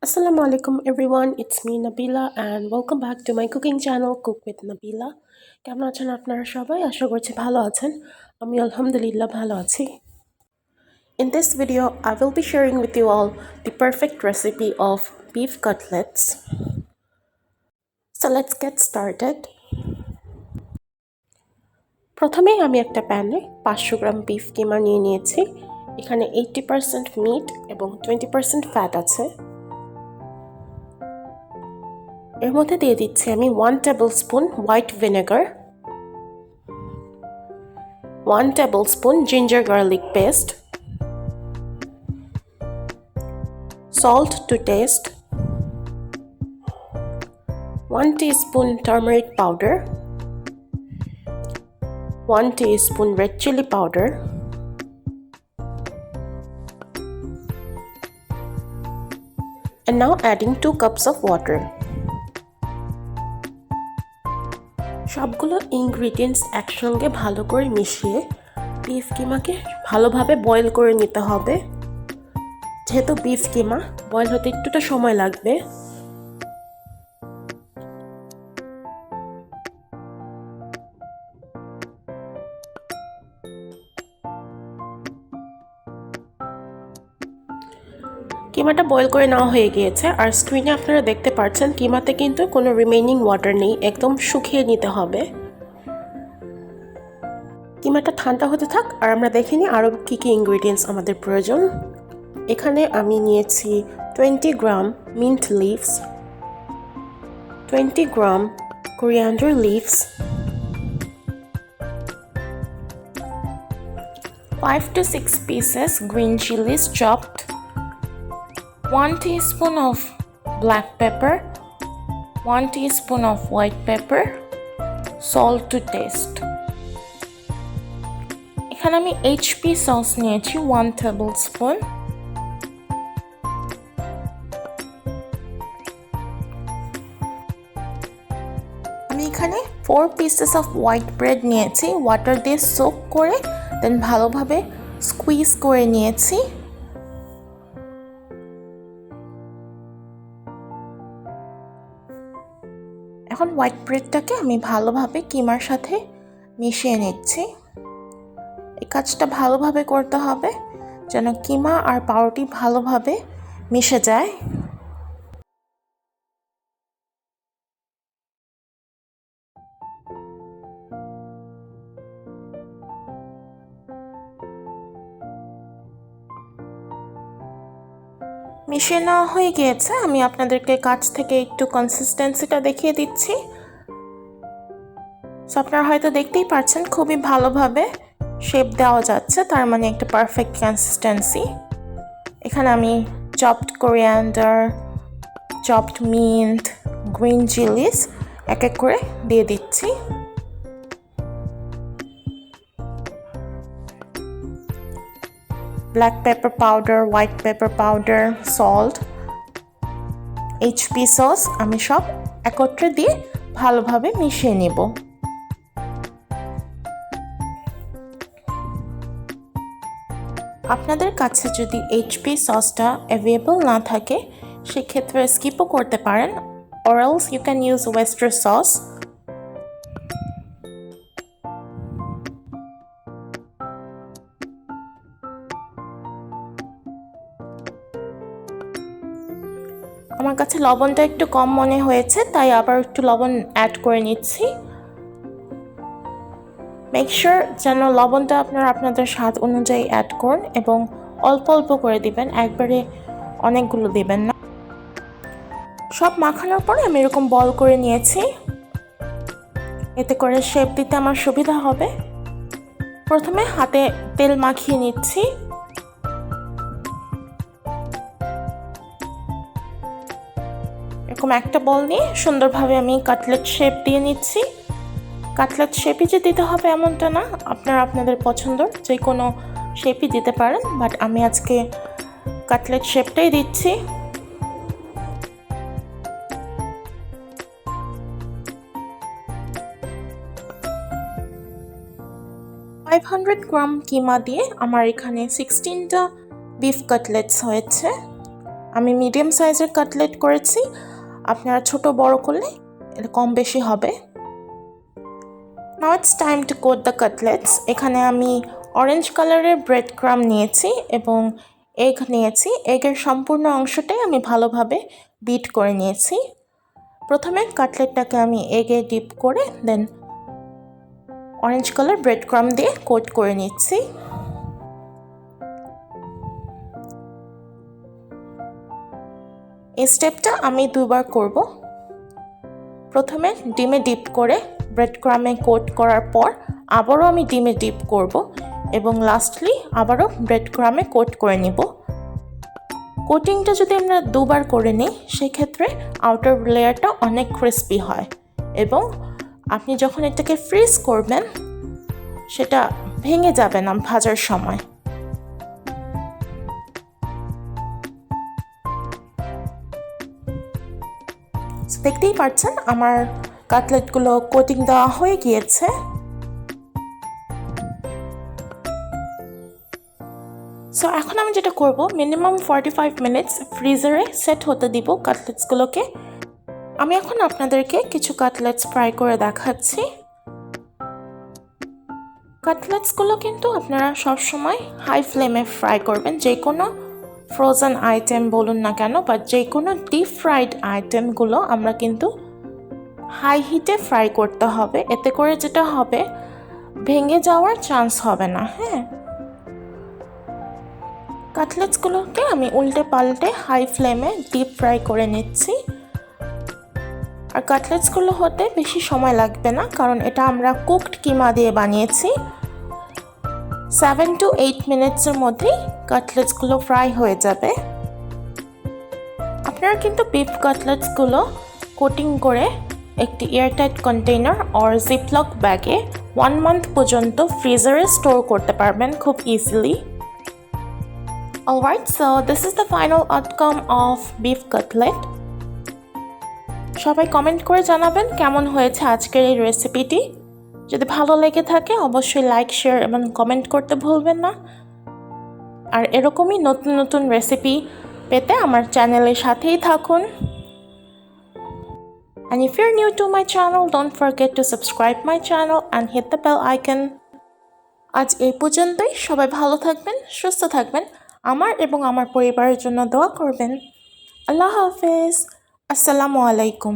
Assalamu alaikum everyone, it's me Nabila and welcome back to my cooking channel Cook with Nabila. কেমন আছেন আপনারা সবাই? আশা করছি ভালো আছেন। আমি আলহামদুলিল্লাহ ভালো আছি। In this video, I will be sharing with you all the perfect recipe of beef cutlets. So let's get started. প্রথমেই আমি একটা প্যানে 500 গ্রাম বিফ কিমা নিয়ে নিয়েছি। এখানে 80% মিট এবং 20% ফ্যাট আছে। এর মধ্যে দিয়ে দিচ্ছি আমি 1 tablespoon white vinegar, 1 tablespoon ginger garlic paste, salt to taste, 1 teaspoon turmeric powder, 1 teaspoon red chili powder, and now adding 2 cups of water. সবগুলো ইনগ্রেডিয়েন্টস একসঙ্গে ভালো করে মিশিয়ে বিফ কিমাকে ভালোভাবে বয়েল করে নিতে হবে। যেহেতু বিফ কিমা বয়েল হতে একটুটা সময় লাগবে। কিমাটা বয়েল করে নেওয়া হয়ে গিয়েছে আর স্ক্রিনে আপনারা দেখতে পাচ্ছেন কিমাতে কিন্তু কোনো রিমেইনিং ওয়াটার নেই, একদম শুকিয়ে নিতে হবে। কিমাটা ঠান্ডা হতে থাক আর আমরা দেখে নিই আরও কী কী ইনগ্রেডিয়েন্টস আমাদের প্রয়োজন। এখানে আমি নিয়েছি 20 gram mint leaves, 20 gram coriander leaves, 5 to 6 pieces green chilies chopped, 1 teaspoon of black pepper, 1 teaspoon of white pepper, salt to taste. এখানে আমি HP সস নিয়েছি 1 tablespoon, আমি এখানে 4 pieces of white bread নিয়েছি, ওয়াটার দিয়ে সোক করে দেন ভালোভাবে squeeze করে নিয়েছি। এখন হোয়াইট ব্রেডটাকে আমি ভালোভাবে কিমার সাথে মিশিয়ে নিচ্ছি। এই কাজটা ভালোভাবে করতে হবে যেন কিমা আর পাউরুটি ভালোভাবে মিশে যায়। মিশিয়ে নেওয়া হয়ে গিয়েছে, আমি আপনাদেরকে কাছ থেকে একটু কনসিস্টেন্সিটা দেখিয়ে দিচ্ছি। সো আপনারা হয়তো দেখতেই পাচ্ছেন খুবই ভালোভাবে শেপ দেওয়া যাচ্ছে, তার মানে একটা পারফেক্ট কনসিস্টেন্সি। এখানে আমি chopped coriander, chopped mint, green Chillies এক এক করে দিয়ে দিচ্ছি। Black pepper powder, white paper powder, salt, HP sauce আমি সব একত্রে দিয়ে ভালোভাবে মিশিয়ে নেব। আপনাদের কাছে যদি HP সসটা অ্যাভেলেবল না থাকে সেক্ষেত্রে স্কিপও করতে পারেন, or else you can use oyster sauce. আমার কাছে লবণটা একটু কম মনে হয়েছে তাই আবার একটু লবণ অ্যাড করে নিচ্ছি। মেক শিওর যেন লবণটা আপনারা আপনাদের স্বাদ অনুযায়ী অ্যাড করুন এবং অল্প অল্প করে দিবেন, একবারে অনেকগুলো দিবেন না। সব মাখানোর পরে আমি এরকম বল করে নিয়েছি, এতে করে শেপ দিতে আমার সুবিধা হবে। প্রথমে হাতে তেল মাখিয়ে নিচ্ছি। এরকম একটা বল নিয়ে সুন্দরভাবে আমি কাটলেট শেপ দিয়ে নিচ্ছি। কাটলেট শেপই যে দিতে হবে এমনটা না, আপনারা আপনাদের পছন্দ যে কোনো শেপই দিতে পারেন, বাট আমি আজকে কাটলেট শেপটাই দিচ্ছি। $500 গ্রাম কিমা দিয়ে আমার এখানে 16টা বিফ কাটলেটস হয়েছে। আমি মিডিয়াম সাইজের কাটলেট করেছি, আপনারা ছোট বড় করলে এটা কম বেশি হবে। Now it's time to coat the cutlets. এখানে আমি অরেঞ্জ কালারের ব্রেড ক্রাম্ব নিয়েছি এবং এগ নিয়েছি। এগের সম্পূর্ণ অংশটাই আমি ভালোভাবে বিট করে নিয়েছি। প্রথমে কাটলেটটাকে আমি এগে ডিপ করে দেন অরেঞ্জ কালার ব্রেড ক্রাম্ব দিয়ে কোট করে নিচ্ছি। এই স্টেপটা আমি দুবার করব। প্রথমে ডিমে ডিপ করে ব্রেড ক্রাম্বে কোট করার পর আবারও আমি ডিমে ডিপ করব এবং লাস্টলি আবারও ব্রেড ক্রাম্বে কোট করে নিব। কোটিংটা যদি আমরা দুবার করে নিই সেক্ষেত্রে আউটার লেয়ারটা অনেক ক্রিস্পি হয় এবং আপনি যখন এটাকে ফ্রিজ করবেন সেটা ভেঙে যাবে না ভাজার সময়। দেখতেই পাচ্ছেন আমার কাটলেটগুলো কোটিং দেওয়া হয়ে গিয়েছে। সো এখন আমি যেটা করব, মিনিমাম 45 মিনিটস ফ্রিজারে সেট হতে দিব কাটলেটসগুলোকে। আমি এখন আপনাদেরকে কিছু কাটলেটস ফ্রাই করে দেখাচ্ছি। কাটলেটসগুলো কিন্তু আপনারা সবসময় হাই ফ্লেমে ফ্রাই করবেন, যে কোনো ফ্রোজেন আইটেম বলুন না কেন বা যে কোনো ডিপ ফ্রাইড আইটেমগুলো আমরা কিন্তু হাই হিটে ফ্রাই করতে হবে। এতে করে যেটা হবে, ভেঙে যাওয়ার চান্স হবে না। হ্যাঁ, কাটলেটসগুলোকে আমি উল্টে পাল্টে হাই ফ্লেমে ডিপ ফ্রাই করে নিচ্ছি। আর কাটলেটসগুলো হতে বেশি সময় লাগবে না, কারণ এটা আমরা কুকড কিমা দিয়ে বানিয়েছি। 7 to 8 মিনিটসের মধ্যেই কাটলেটসগুলো ফ্রাই হয়ে যাবে। আপনারা কিন্তু বিফ কাটলেটসগুলো কোটিং করে একটি এয়ারটাইট কন্টেইনার অর জিপলক ব্যাগে 1 মান্থ পর্যন্ত ফ্রিজারে স্টোর করতে পারবেন খুব easily. Alright, so this is the final outcome of beef cutlet. সবাই কমেন্ট করে জানাবেন কেমন হয়েছে আজকের এই রেসিপিটি। যদি ভালো লেগে থাকে অবশ্যই লাইক, শেয়ার এবং কমেন্ট করতে ভুলবেন না। আর এরকমই নতুন নতুন রেসিপি পেতে আমার চ্যানেলের সাথেই থাকুন। And if you're new to my channel, don't forget to subscribe my channel and hit the bell icon. আজ এই পর্যন্তই। সবাই ভালো থাকবেন, সুস্থ থাকবেন, আমার এবং আমার পরিবারের জন্য দোয়া করবেন। আল্লাহ হাফেজ। আসসালামু আলাইকুম।